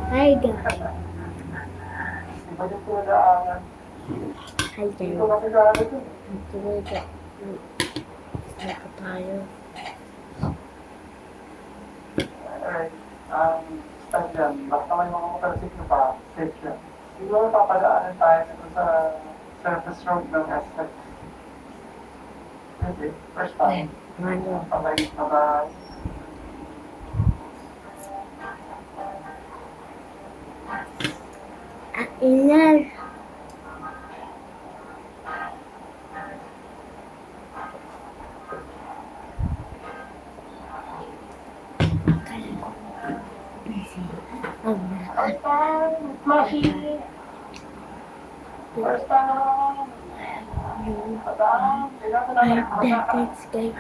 Hi guys. Iba yung pinag-aangan. Hi Dito guys. kasi gaano ito. Tuloy ka. Ano tayo? Alright. Stand yan. Basta may mga motorsiklo pa, safe yan. Siguro papadaanan tayo dito sa surface road ng Aztec. Hindi. First time. Ano? Pabay na ba? Inal. First time! Flashy! First time! Padaan! Tingnan ko na lang. Thanks guys.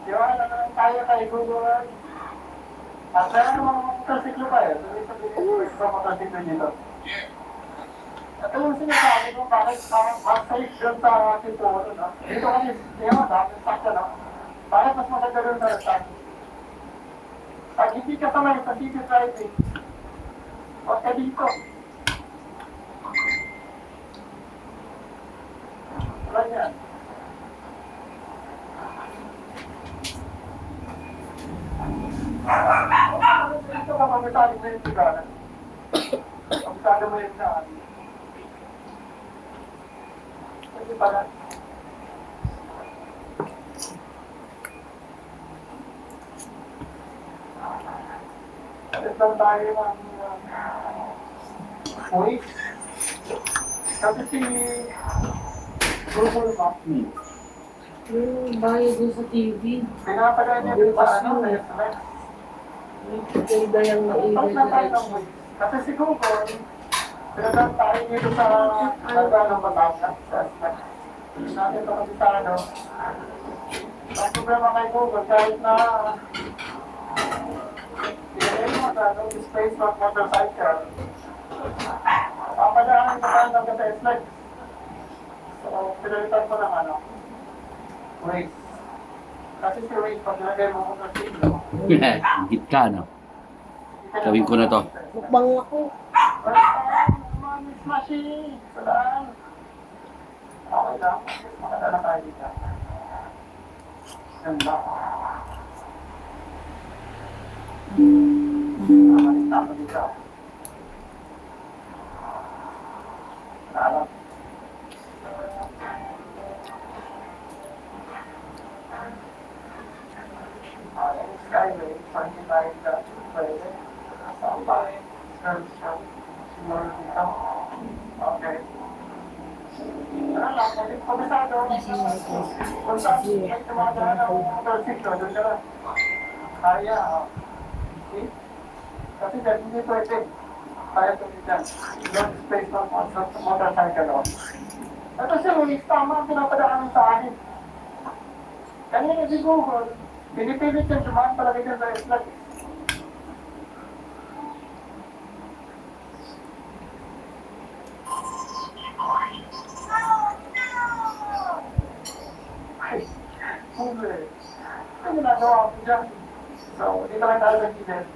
Di ba? Nanalang tayo kay Google. At kaya mga motorsiklo pa eh. Sabi ko sa motorsiklo dito. Ito yung sinasabi ko bakit mas safe yun sa Sipuro. No? Dito kasi, di ba, dami sakta no? Bakit mas maganda yun sa restaurant? Pag hindi ka sanay sa city driving, huwag ka dito. Wala yan. Dito ka mamitali mo yung sigara. Mamitali mo yung daan. Kasi pala, alis lang tayo ng uwi. Kasi si Google Maps, Yung bayo doon sa TV. pinapagay niya din sa ano, sa SMS. Ganda yung Tapos maingay na tayo ng diretso. uwi. Kasi si Google, pinagdaan tayo dito sa Lagda ng Batangas, sa SMS. Natin ito kasi sa ano. Ang problema kay Google, kahit na pinagay mo sa displacement motorcycle, papadaan mo tayo ng sa SLEX. So, pinalitan ko ng ano, race. Kasi si race, pag nilagay mo motorsiklo, Git ka, no? Gawin ko na to. Mukbang ako. Miss Mashi! Salaan! Okay lang. Makata na tayo dito. Ganda. Makalita ako dito. Alam. Skyway, so hindi tayo dito. Pwede. Saan ba? Service shop. Siguro dito. Okay. Ano lang, pabisado. Kung saan may tumadaan ng motorsiklo, doon ka lang. Kaya, see? Kasi dahil hindi pwede. Kaya ito dyan. Don't space ng motorcycle. Ito si Luis, tama ang pinapadaanan sa akin. Kanina si Google, pinipilit yung dumaan palagay dyan sa islat. Ay, Google. Ano ginagawa ko dyan? So, dito lang tayo sa gilid.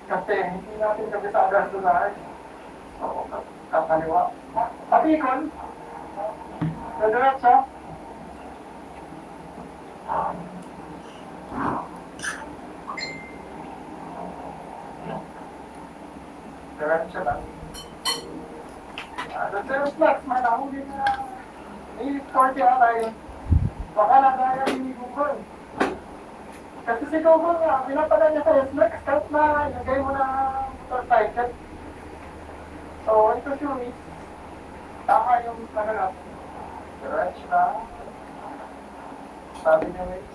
Kasi hindi natin kabisado ang dumaan. So, kakaliwa. Patikon. Diretso. Diretso lang. The sales flex, man, nahuli na 840 alay. Baka nagaya ni Google. Kasi si Google nga, pinapadala niya sa S-Flex kahit na ilagay mo na motorcycle. So, ito si Luis. Tama yung naganap. Diretso na. Sabi niya, Luis.